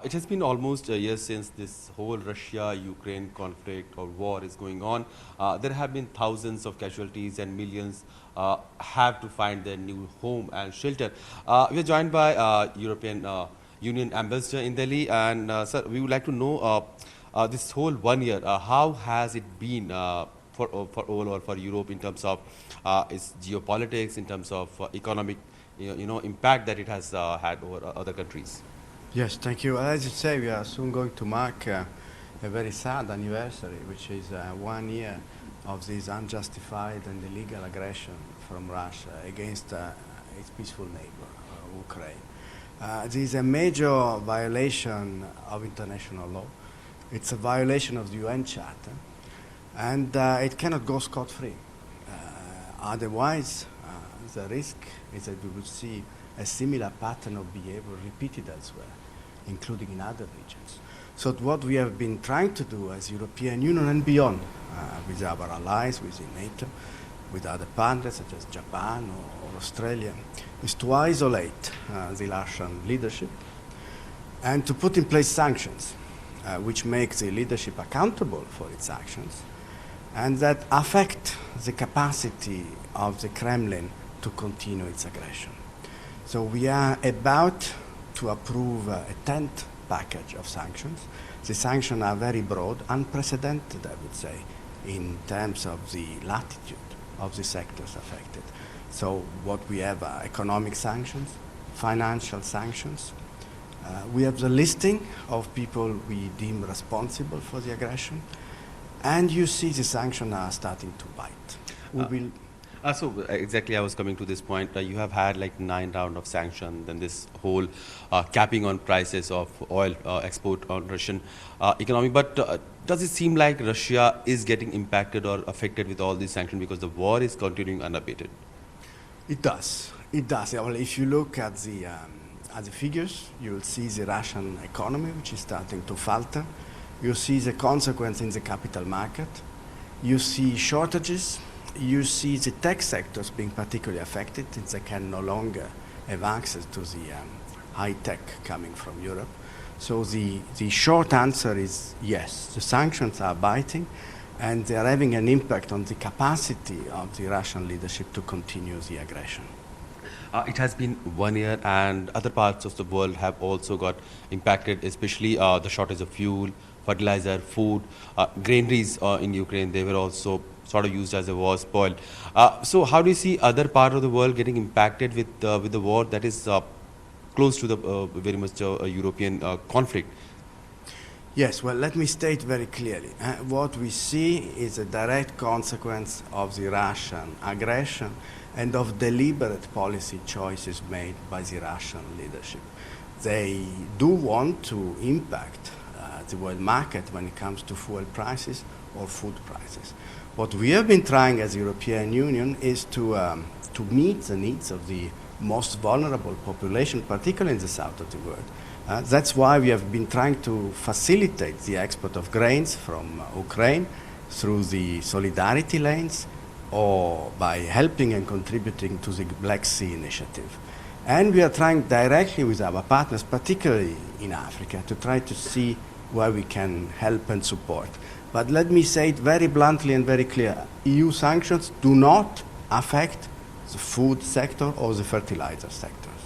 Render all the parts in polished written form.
It has been almost a year since this whole Russia-Ukraine conflict or war is going on. There have been thousands of casualties and millions have to find their new home and shelter. We are joined by European Union Ambassador in Delhi, and sir, we would like to know this whole 1 year, how has it been for overall for Europe in terms of its geopolitics, in terms of economic impact that it has had over other countries? Yes, thank you. As you say, we are soon going to mark a very sad anniversary, which is 1 year of this unjustified and illegal aggression from Russia against its peaceful neighbor, Ukraine. This is a major violation of international law. It's a violation of the UN Charter, and it cannot go scot-free. Otherwise, the risk is that we would see a similar pattern of behavior repeated elsewhere, including in other regions. So what we have been trying to do as European Union and beyond, with our allies within NATO, with other partners such as Japan or Australia, is to isolate the Russian leadership and to put in place sanctions, which make the leadership accountable for its actions, and that affect the capacity of the Kremlin to continue its aggression. So we are about to approve a 10th package of sanctions. The sanctions are very broad, unprecedented, I would say, in terms of the latitude of the sectors affected. So what we have are economic sanctions, financial sanctions. We have the listing of people we deem responsible for the aggression, and you see the sanctions are starting to bite. We will So exactly, I was coming to this point. You have had like 9 rounds of sanctions, then this whole capping on prices of oil export on Russian economy. But does it seem like Russia is getting impacted or affected with all these sanctions because the war is continuing unabated? It does. It does. Well, if you look at the figures, you will see the Russian economy, which is starting to falter. You see the consequence in the capital market. You see shortages. You see the tech sectors being particularly affected since they can no longer have access to the high tech coming from Europe. So the short answer is yes, the sanctions are biting and they are having an impact on the capacity of the Russian leadership to continue the aggression. It has been 1 year, and other parts of the world have also got impacted, especially the shortage of fuel, fertilizer, food, granaries in Ukraine. They were also sort of used as a war spoil. So how do you see other part of the world getting impacted with the war that is close to the very much European conflict? Yes, well, let me state very clearly. What we see is a direct consequence of the Russian aggression and of deliberate policy choices made by the Russian leadership. They do want to impact the world market when it comes to fuel prices or food prices. What we have been trying as European Union is to meet the needs of the most vulnerable population, particularly in the south of the world. That's why we have been trying to facilitate the export of grains from Ukraine through the solidarity lanes or by helping and contributing to the Black Sea Initiative. And we are trying directly with our partners, particularly in Africa, to try to see where we can help and support. But let me say it very bluntly and very clear. EU sanctions do not affect the food sector or the fertilizer sectors.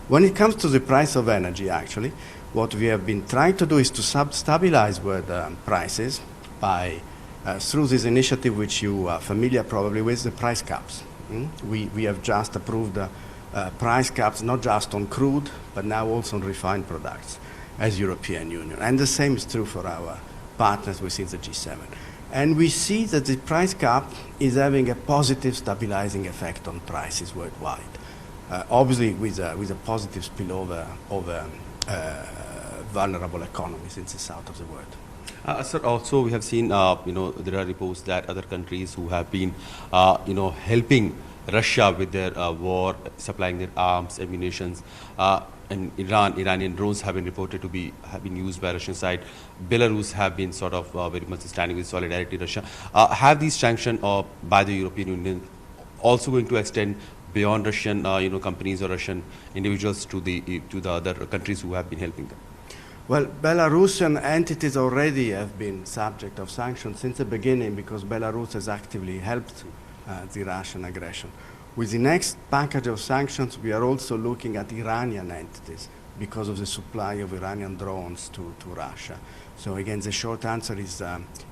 When it comes to the price of energy, actually, what we have been trying to do is to stabilize world prices by through this initiative, which you are familiar probably with, the price caps. We have just approved price caps not just on crude, but now also on refined products as European Union. And the same is true for our partners within the G7. And we see that the price cap is having a positive stabilizing effect on prices worldwide. Obviously with a positive spillover over vulnerable economies in the south of the world. Sir, also we have seen, there are reports that other countries who have been, helping Russia with their war, supplying their arms, ammunitions, and Iranian drones have been reported to have been used by Russian side. Belarus have been sort of very much standing with solidarity Russia. Have these sanctions by the European Union also going to extend beyond Russian companies or Russian individuals to the other countries who have been helping them? Well, Belarusian entities already have been subject of sanctions since the beginning because Belarus has actively helped the Russian aggression. With the next package of sanctions, we are also looking at Iranian entities because of the supply of Iranian drones to Russia. So again, the short answer is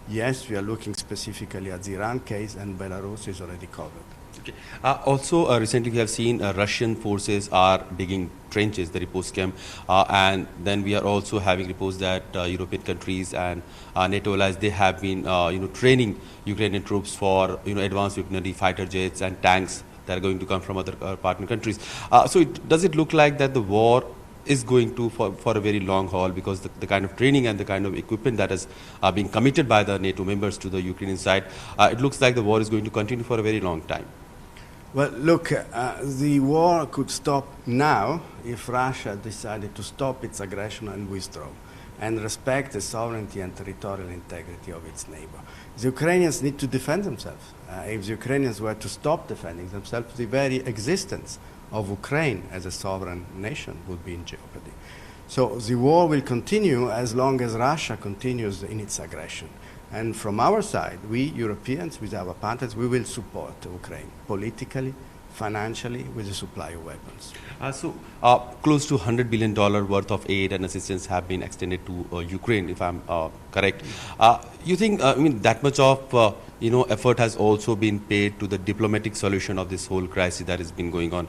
yes, we are looking specifically at the Iran case, and Belarus is already covered. Okay. Also, recently we have seen Russian forces are digging trenches, the reports came, and then we are also having reports that European countries and NATO allies, they have been training Ukrainian troops for advanced weaponry, fighter jets and tanks that are going to come from other partner countries. So does it look like that the war is going to for a very long haul, because the kind of training and the kind of equipment that is being committed by the NATO members to the Ukrainian side, it looks like the war is going to continue for a very long time? Well, look, the war could stop now if Russia decided to stop its aggression and withdraw and respect the sovereignty and territorial integrity of its neighbor. The Ukrainians need to defend themselves. If the Ukrainians were to stop defending themselves, the very existence of Ukraine as a sovereign nation would be in jeopardy. So the war will continue as long as Russia continues in its aggression. And from our side, we Europeans, with our partners, we will support Ukraine politically, financially, with the supply of weapons. Close to $100 billion worth of aid and assistance have been extended to Ukraine, if I'm correct. You think, that much of effort has also been paid to the diplomatic solution of this whole crisis that has been going on?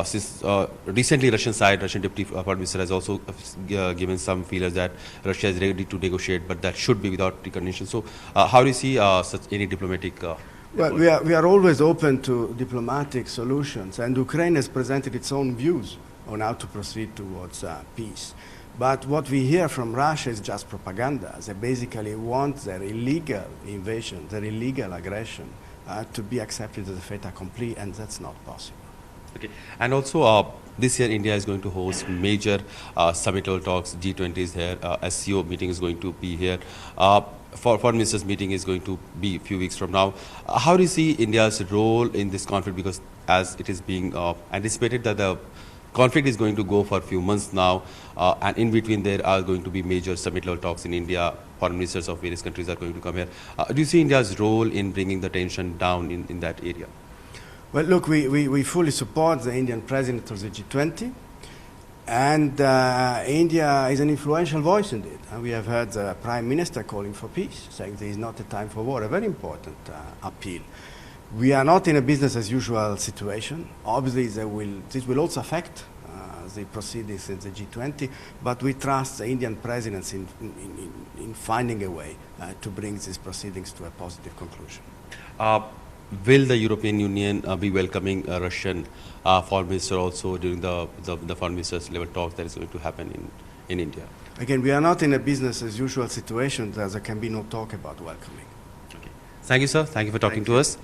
Since recently Russian Deputy Foreign Minister has also given some feelers that Russia is ready to negotiate, but that should be without preconditions. So how do you see such any diplomatic Well, we are always open to diplomatic solutions, and Ukraine has presented its own views on how to proceed towards peace. But what we hear from Russia is just propaganda. They basically want their illegal invasion, their illegal aggression to be accepted as a fait accompli, and that's not possible. Okay. And also, this year India is going to host major summit-level talks. G20 is here. SCO meeting is going to be here. Foreign Ministers meeting is going to be a few weeks from now. How do you see India's role in this conflict? Because as it is being anticipated that the conflict is going to go for a few months now, and in between there are going to be major summit-level talks in India. Foreign ministers of various countries are going to come here. Do you see India's role in bringing the tension down in that area? Well, look, we fully support the Indian president of the G20, and India is an influential voice indeed. And we have heard the Prime Minister calling for peace, saying there is not a time for war, a very important appeal. We are not in a business as usual situation. Obviously, this will also affect the proceedings in the G20, but we trust the Indian presidency in finding a way to bring these proceedings to a positive conclusion. Will the European Union be welcoming a Russian foreign minister also during the foreign ministers level talks that is going to happen in India? Again, we are not in a business as usual situation. There can be no talk about welcoming. Okay. Thank you, sir. Thank you for talking to us.